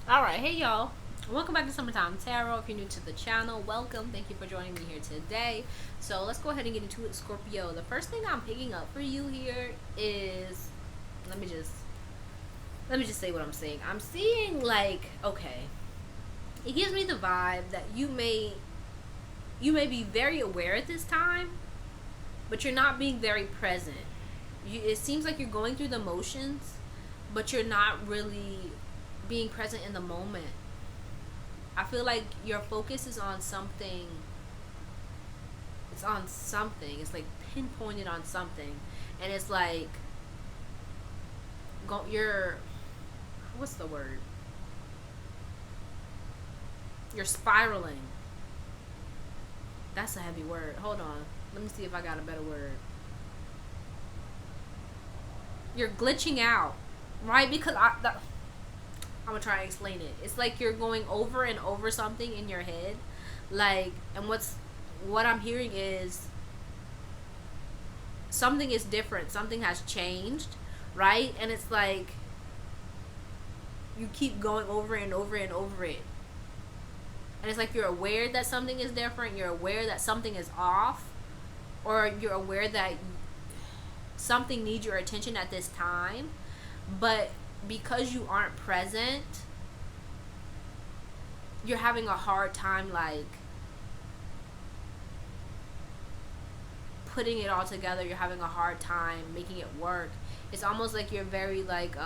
Alright, hey y'all. Welcome back to Summertime Tarot. If you're new to the channel, welcome. Thank you for joining me here today. So let's go ahead and get into it, Scorpio. The first thing I'm picking up for you here is let me just say what I'm seeing. I'm seeing like, okay. It gives me the vibe that you may be very aware at this time, but you're not being very present. It seems like you're going through the motions, but you're not really being present in the moment. I feel like your focus is on something. It's on something. It's like pinpointed on something, and it's like you're what's the word? You're spiraling. That's a heavy word. Hold on. Let me see if I got a better word. You're glitching out, right? Because I'm gonna try to explain it. It's like you're going over and over something in your head, like, and what I'm hearing is something is different. Something has changed, right? And it's like you keep going over and over and over it, and it's like you're aware that something is different. You're aware that something is off, or you're aware that something needs your attention at this time, but because you aren't present, you're having a hard time like putting it all together. You're having a hard time making it work. It's almost like you're very like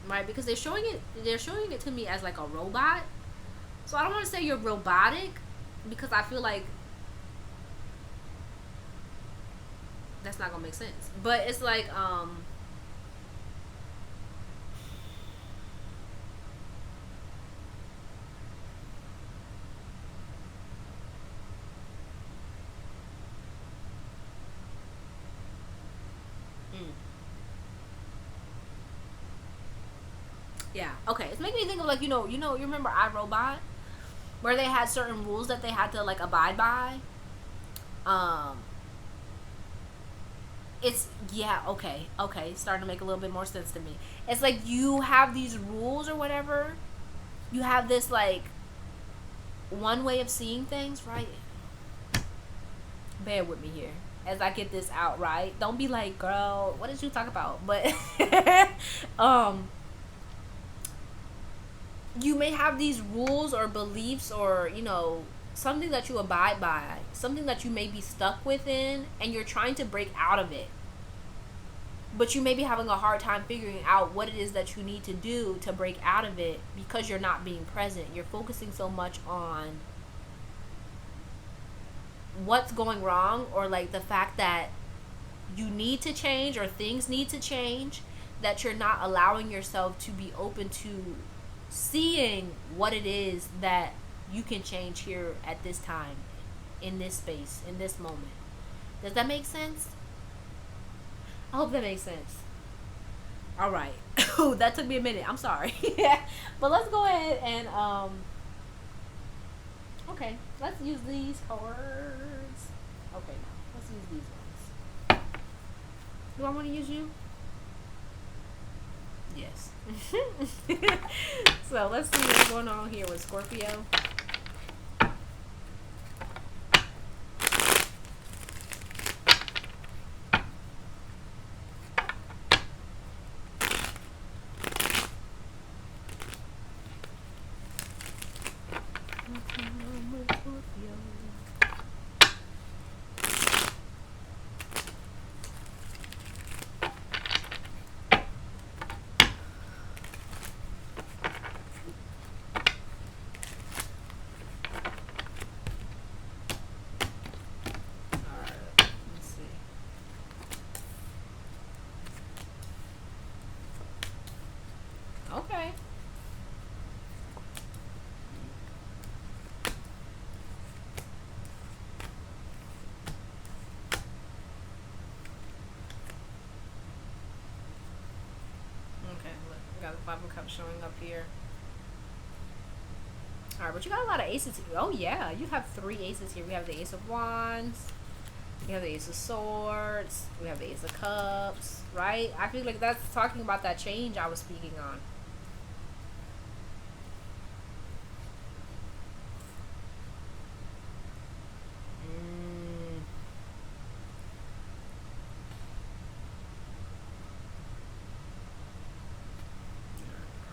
right, because they're showing it to me as like a robot. So I don't want to say you're robotic, because I feel like that's not gonna make sense. But it's like yeah, okay. It's making me think of like, you remember iRobot, where they had certain rules that they had to like abide by. Um it's yeah, okay, starting to make a little bit more sense to me. It's like you have these rules or whatever. You have this like one way of seeing things, right? Bear with me here as I get this out, right? Don't be like, girl, what did you talk about? But um you may have these rules or beliefs, or something that you abide by, something that you may be stuck within, and you're trying to break out of it, but you may be having a hard time figuring out what it is that you need to do to break out of it, because you're not being present. You're focusing so much on what's going wrong, or like the fact that you need to change or things need to change, that you're not allowing yourself to be open to seeing what it is that you can change here at this time, in this space, in this moment. Does that make sense? I hope that makes sense. All right. That took me a minute. I'm sorry. But let's go ahead and okay, let's use these cards. Okay, now let's use these ones. Do I want to use you? Yes. So let's see what's going on here with Scorpio. Okay. Okay, look, we got the Five of Cups showing up here. Alright, but you got a lot of aces here. Oh, yeah, you have 3 aces here. We have the Ace of Wands, We have the Ace of Swords. We have the Ace of Cups, right? I feel like that's talking about that change I was speaking on.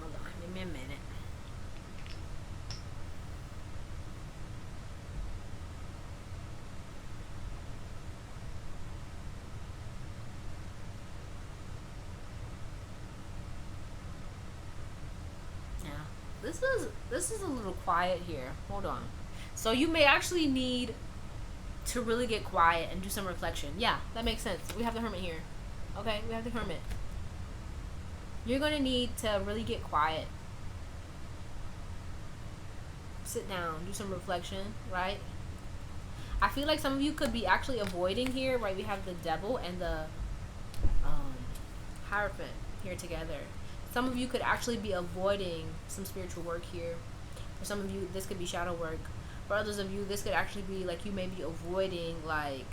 Hold on, give me a minute. Yeah, this is a little quiet here. Hold on. So you may actually need to really get quiet and do some reflection. Yeah, that makes sense. We have the Hermit here. Okay, we have the Hermit. You're gonna need to really get quiet. Sit down, do some reflection, right? I feel like some of you could be actually avoiding here, right? We have the Devil and the um, Hierophant here together. Some of you could actually be avoiding some spiritual work here. For some of you, this could be shadow work. For others of you, this could actually be like you may be avoiding like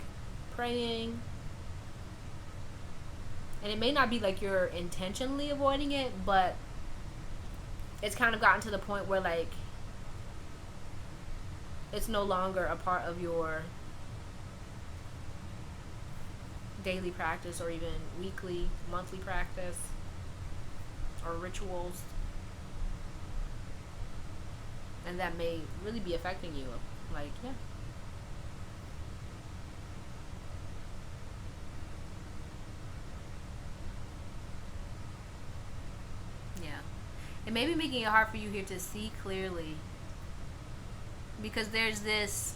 praying. And it may not be like you're intentionally avoiding it, but it's kind of gotten to the point where like it's no longer a part of your daily practice or even weekly, monthly practice or rituals. And that may really be affecting you. Like, yeah. Yeah. It may be making it hard for you here to see clearly. Because there's this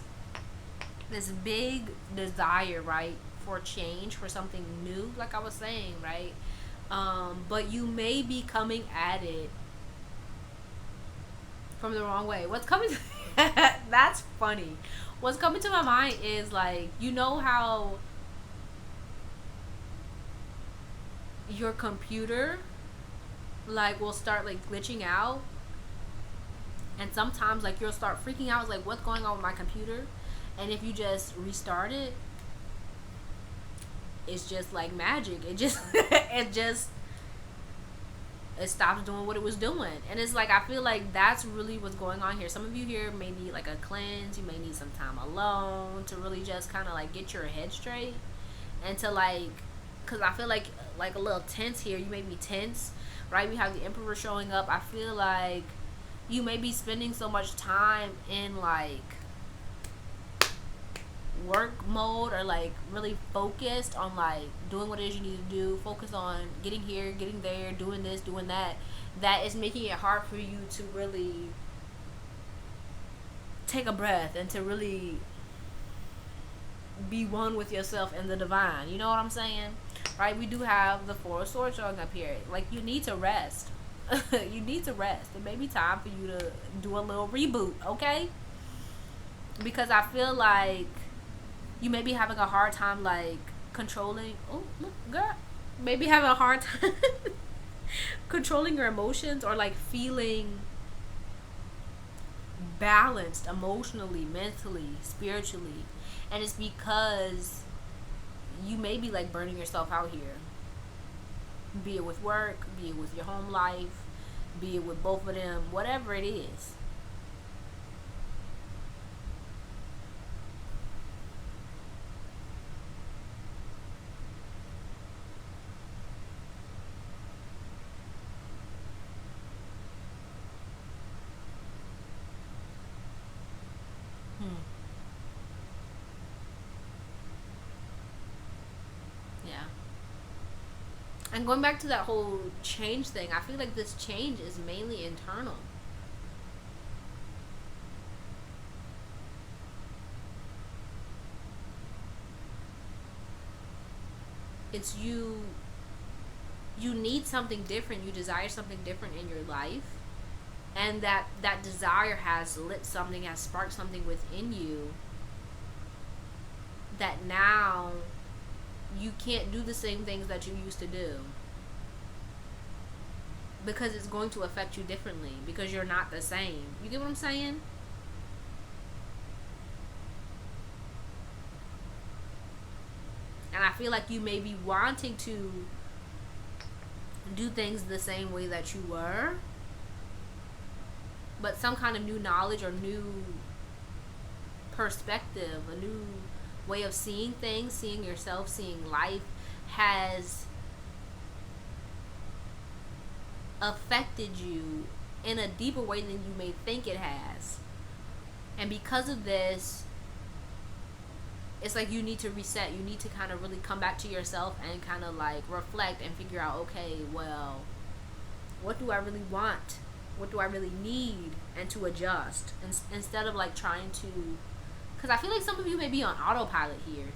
big desire, right, for change, for something new, like I was saying, right? But you may be coming at it from the wrong way. What's coming that's funny. What's coming to my mind is like, you know how your computer like will start like glitching out, and sometimes like you'll start freaking out, like what's going on with my computer, and if you just restart it, it's just like magic. It just it stops doing what it was doing. And it's like, I feel like that's really what's going on here. Some of you here may need like a cleanse. You may need some time alone to really just kind of like get your head straight, and to like, because I feel like a little tense here. You may be tense, right? We have the Emperor showing up. I feel like you may be spending so much time in like work mode, or like really focused on like doing what it is you need to do, focus on getting here, getting there, doing this, doing that, that is making it hard for you to really take a breath and to really be one with yourself and the divine. You know what I'm saying? Right? We do have the Four of Swords showing up here. Like, you need to rest. You need to rest. It may be time for you to do a little reboot, okay? Because I feel like you may be having a hard time like controlling. Oh, look, girl. Maybe having a hard time controlling your emotions, or like feeling balanced emotionally, mentally, spiritually. And it's because you may be like burning yourself out here. Be it with work, be it with your home life, be it with both of them, whatever it is. Hmm. Yeah. And going back to that whole change thing, I feel like this change is mainly internal. It's you need something different, you desire something different in your life, and that desire has lit something, has sparked something within you, that now you can't do the same things that you used to do, because it's going to affect you differently, because you're not the same. You get what I'm saying? feel like you may be wanting to do things the same way that you were, but some kind of new knowledge or new perspective, a new way of seeing things, seeing yourself, seeing life has affected you in a deeper way than you may think it has. And because of this, it's like you need to reset. You need to kind of really come back to yourself and kind of like reflect and figure out, okay, well, what do I really want? What do I really need? And to adjust. Instead of like trying to, because I feel like some of you may be on autopilot here.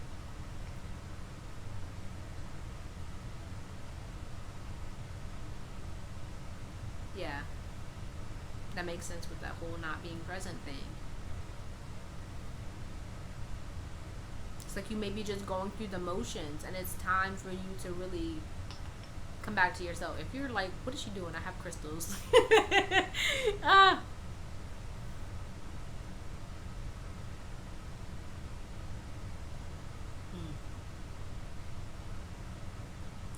Yeah. That makes sense with that whole not being present thing. It's like you may be just going through the motions, and it's time for you to really come back to yourself. If you're like, what is she doing? I have crystals. ah.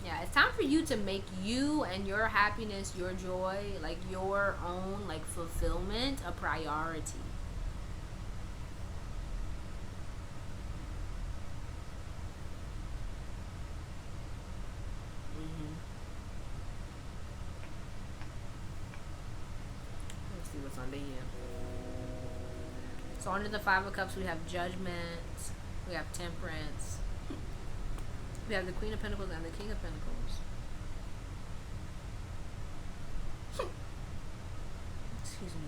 Yeah, it's time for you to make you and your happiness, your joy, like your own like fulfillment a priority. hmm Let's see what's under here. So under the Five of Cups, we have Judgment, we have Temperance, we have the Queen of Pentacles and the King of Pentacles. Excuse me.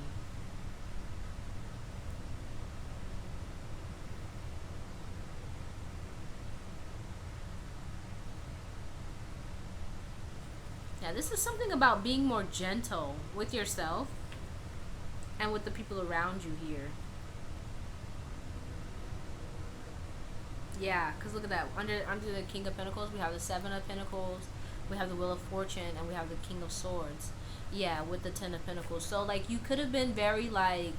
Yeah, this is something about being more gentle with yourself and with the people around you here. Yeah, because look at that. Under the King of Pentacles, we have the Seven of Pentacles, we have the Wheel of Fortune, and we have the King of Swords. Yeah, with the Ten of Pentacles. So, like, you could have been very, like...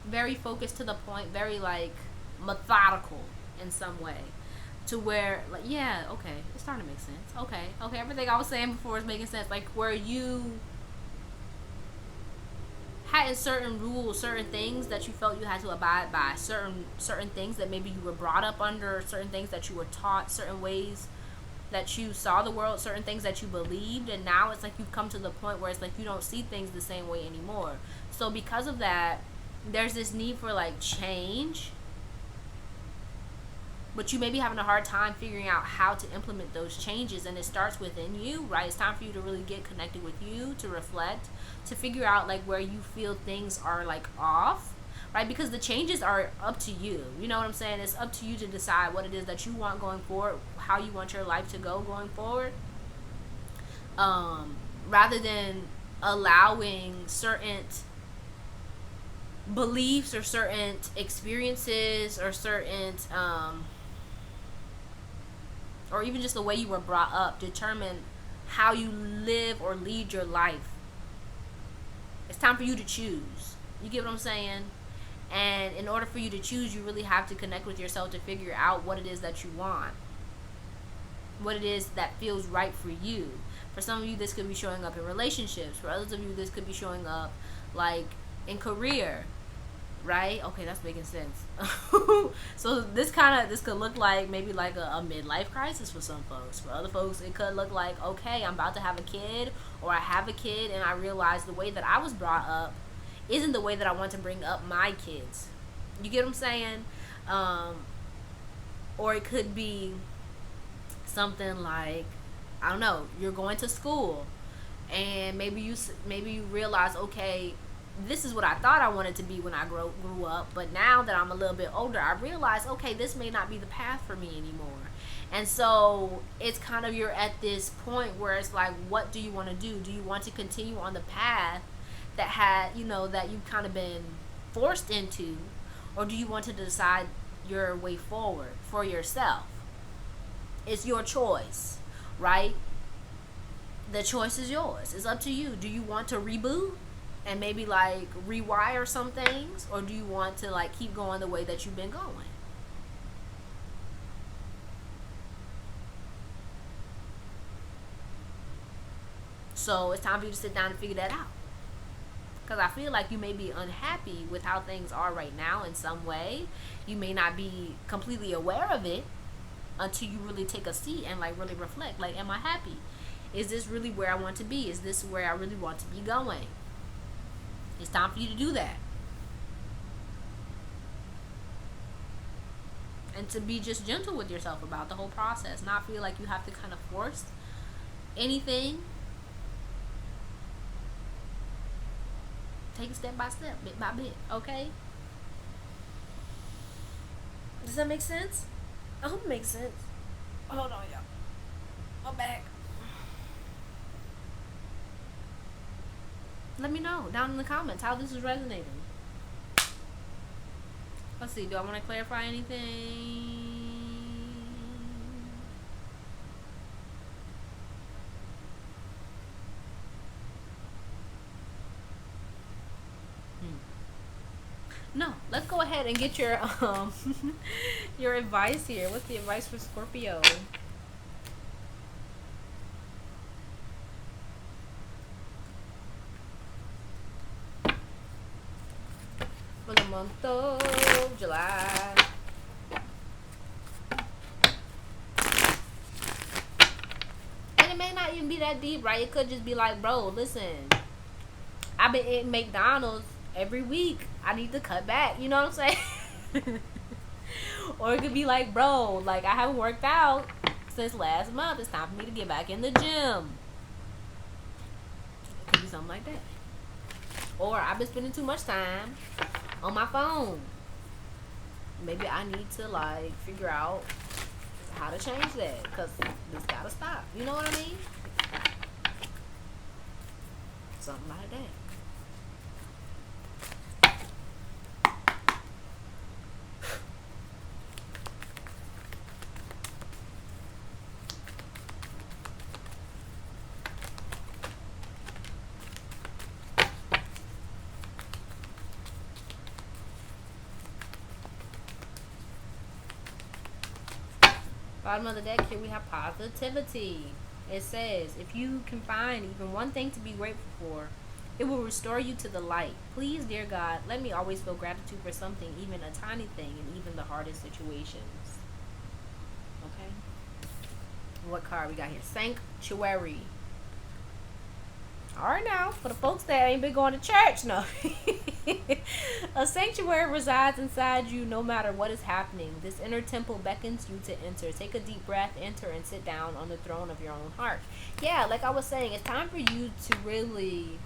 very focused to the point, very, like, methodical in some way. To where, like, yeah, okay, it's starting to make sense. Okay, everything I was saying before is making sense. Like, where you... had certain rules, certain things that you felt you had to abide by, certain things that maybe you were brought up under, certain things that you were taught, certain ways that you saw the world, certain things that you believed, and now it's like you've come to the point where it's like you don't see things the same way anymore. So because of that, there's this need for like change, but you may be having a hard time figuring out how to implement those changes, and it starts within you, right? It's time for you to really get connected with you, to reflect, to figure out like where you feel things are like off, right? Because the changes are up to you. You know what I'm saying? It's up to you to decide what it is that you want going forward, how you want your life to go going forward, rather than allowing certain beliefs or certain experiences or certain or even just the way you were brought up determine how you live or lead your life. It's time for you to choose. You get what I'm saying? And in order for you to choose, you really have to connect with yourself to figure out what it is that you want, what it is that feels right for you. For some of you, this could be showing up in relationships. For others of you, this could be showing up like in career, right? Okay, that's making sense. So this could look like maybe like a midlife crisis for some folks. For other folks, it could look like, okay, I'm about to have a kid, or I have a kid and I realize the way that I was brought up isn't the way that I want to bring up my kids. You get what I'm saying? Or it could be something like, I don't know, you're going to school and maybe you realize, okay, this is what I thought I wanted to be when I grew up, but now that I'm a little bit older, I realize, okay, this may not be the path for me anymore. And so it's kind of, you're at this point where it's like, what do you want to do? Do you want to continue on the path that that you've kind of been forced into, or do you want to decide your way forward for yourself? It's your choice, right? The choice is yours. It's up to you. Do you want to reboot and maybe like rewire some things, or do you want to like keep going the way that you've been going? So it's time for you to sit down and figure that out. Because I feel like you may be unhappy with how things are right now in some way. You may not be completely aware of it until you really take a seat and like really reflect. Like, am I happy? Is this really where I want to be? Is this where I really want to be going? It's time for you to do that. And to be just gentle with yourself about the whole process. Not feel like you have to kind of force anything. Take it step by step, bit by bit, okay? Does that make sense? I hope it makes sense. Hold on, y'all. I'm back. Let me know down in the comments how this is resonating. Let's see, do I want to clarify anything? No, let's go ahead and get your your advice here. What's the advice for Scorpio? For the month of July. And it may not even be that deep, right? It could just be like, bro, listen, I've been eating McDonald's every week. I need to cut back. You know what I'm saying? Or it could be like, bro, like I haven't worked out since last month. It's time for me to get back in the gym. It could be something like that. Or I've been spending too much time on my phone. Maybe I need to like figure out how to change that, because this gotta stop. You know what I mean? Something like that. Bottom of the deck here we have positivity. It says, if you can find even one thing to be grateful for, it will restore you to the light. Please, dear God, let me always feel gratitude for something, even a tiny thing, in even the hardest situations. Okay? What card we got here? Sanctuary. Alright now, for the folks that ain't been going to church, no. A sanctuary resides inside you no matter what is happening. This inner temple beckons you to enter. Take a deep breath, enter, and sit down on the throne of your own heart. Yeah, like I was saying, it's time for you to really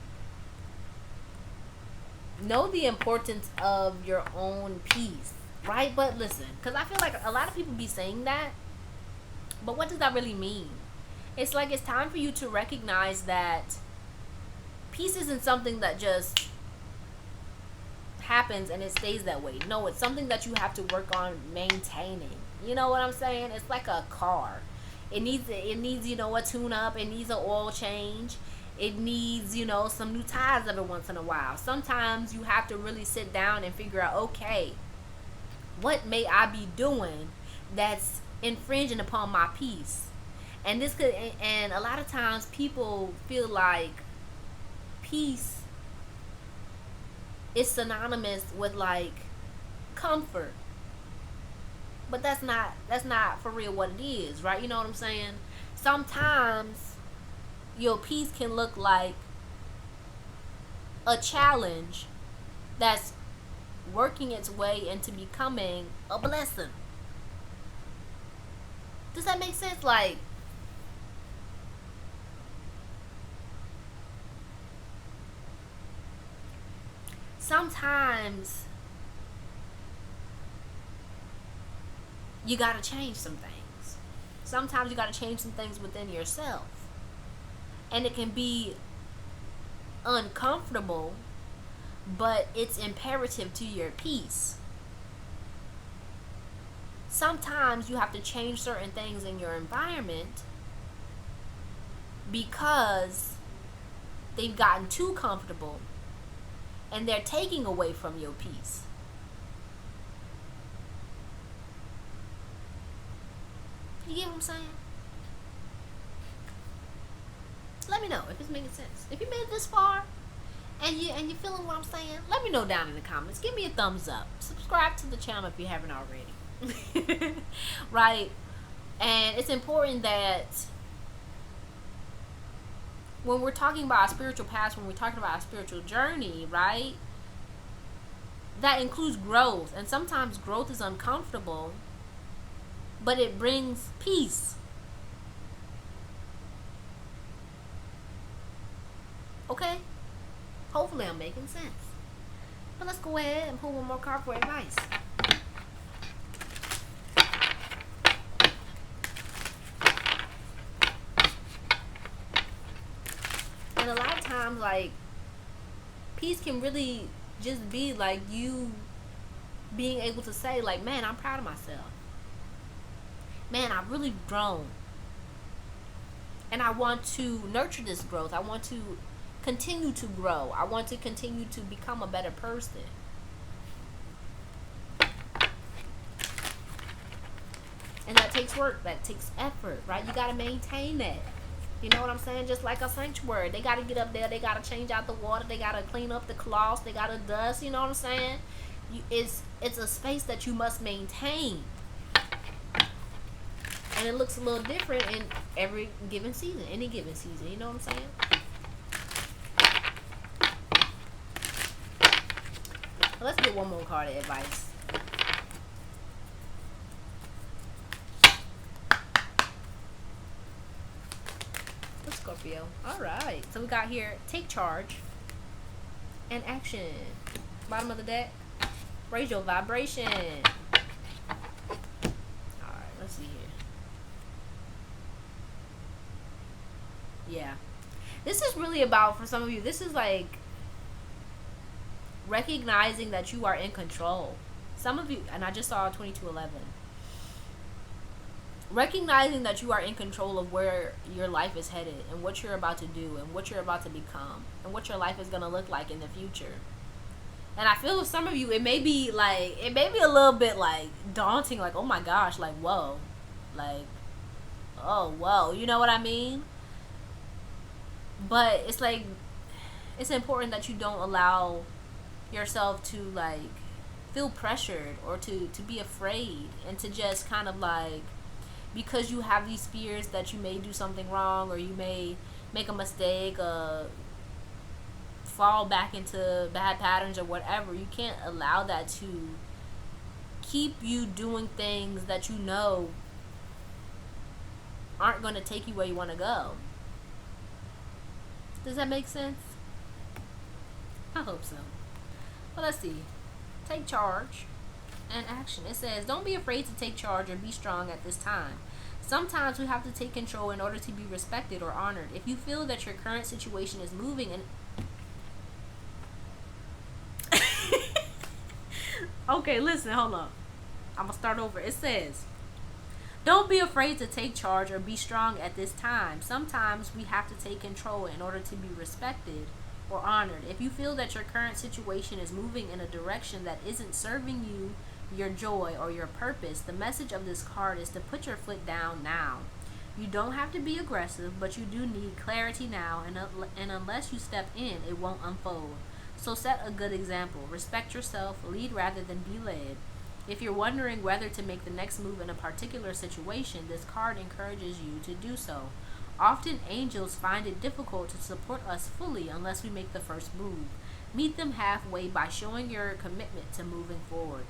know the importance of your own peace, right? But listen, because I feel like a lot of people be saying that, but what does that really mean? It's like it's time for you to recognize that peace isn't something that just happens and it stays that way. No, it's something that you have to work on maintaining. You know what I'm saying? It's like a car. It needs you know, a tune up. It needs an oil change. It needs, you know, some new tires every once in a while. Sometimes you have to really sit down and figure out, okay, what may I be doing that's infringing upon my peace? And this could, and a lot of times people feel like peace is synonymous with like comfort, but that's not for real what it is, right? You know what I'm saying? Sometimes your peace can look like a challenge that's working its way into becoming a blessing. Does that make sense? Like, sometimes you gotta change some things. Sometimes you gotta change some things within yourself. And it can be uncomfortable, but it's imperative to your peace. Sometimes you have to change certain things in your environment because they've gotten too comfortable and they're taking away from your peace. You get what I'm saying? Let me know if it's making sense. If you made it this far and you feeling what I'm saying, let me know down in the comments. Give me a thumbs up. Subscribe to the channel if you haven't already. Right? And it's important that when we're talking about our spiritual past, when we're talking about our spiritual journey, right, that includes growth. And sometimes growth is uncomfortable, but it brings peace. Okay? Hopefully I'm making sense. But let's go ahead and pull one more card for advice. And a lot of times, like, peace can really just be like you being able to say, like, man, I'm proud of myself. Man, I've really grown. And I want to nurture this growth. I want to continue to grow. I want to continue to become a better person. And that takes work. That takes effort, right? You got to maintain that. You know what I'm saying? Just like a sanctuary. They got to get up there. They got to change out the water. They got to clean up the cloths. They got to dust. You know what I'm saying? It's a space that you must maintain. And it looks a little different in every given season. Any given season. You know what I'm saying? Let's get one more card of advice. Scorpio. Alright. So we got here, take charge and action. Bottom of the deck, raise your vibration. Alright, let's see here. Yeah. This is really about, for some of you, this is like recognizing that you are in control. Some of you, and I just saw 2211. Recognizing that you are in control of where your life is headed and what you're about to do and what you're about to become and what your life is going to look like in the future. And I feel with some of you, it may be a little bit like daunting, like, oh my gosh, like, whoa, like, oh, whoa, you know what I mean? But it's like, it's important that you don't allow yourself to like feel pressured or to be afraid and to just kind of like, because you have these fears that you may do something wrong or you may make a mistake, fall back into bad patterns or whatever, you can't allow that to keep you doing things that you know aren't going to take you where you want to go. Does that make sense? I hope so. Well, let's see. Take charge and action. It says, don't be afraid to take charge or be strong at this time. Sometimes we have to take control in order to be respected or honored. If you feel that your current situation is moving and okay, listen, hold on. I'm gonna start over. It says, don't be afraid to take charge or be strong at this time. Sometimes we have to take control in order to be respected or honored. If you feel that your current situation is moving in a direction that isn't serving you, your joy, or your purpose, the message of this card is to put your foot down now. You don't have to be aggressive, but you do need clarity now, and unless you step in, it won't unfold. So set a good example. Respect yourself, lead rather than be led. If you're wondering whether to make the next move in a particular situation, this card encourages you to do so. Often angels find it difficult to support us fully unless we make the first move. Meet them halfway by showing your commitment to moving forward.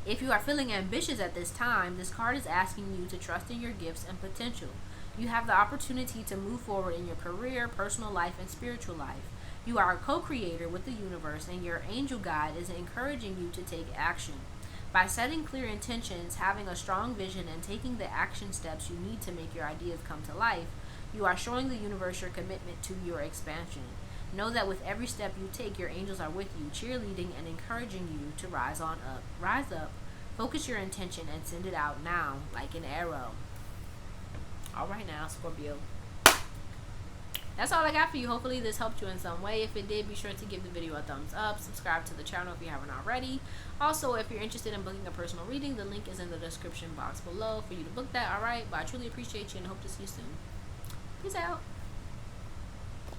If you are feeling ambitious at this time, this card is asking you to trust in your gifts and potential. You have the opportunity to move forward in your career, personal life, and spiritual life. You are a co-creator with the universe, and your angel guide is encouraging you to take action. By setting clear intentions, having a strong vision, and taking the action steps you need to make your ideas come to life, you are showing the universe your commitment to your expansion. Know that with every step you take, your angels are with you, cheerleading and encouraging you to rise on up. Rise up, focus your intention, and send it out now like an arrow. All right now, Scorpio. that's all I got for you. Hopefully this helped you in some way. If it did, be sure to give the video a thumbs up, subscribe to the channel if you haven't already. Also, if you're interested in booking a personal reading, the link is in the description box below for you to book that. All right, but I truly appreciate you and hope to see you soon. Peace out.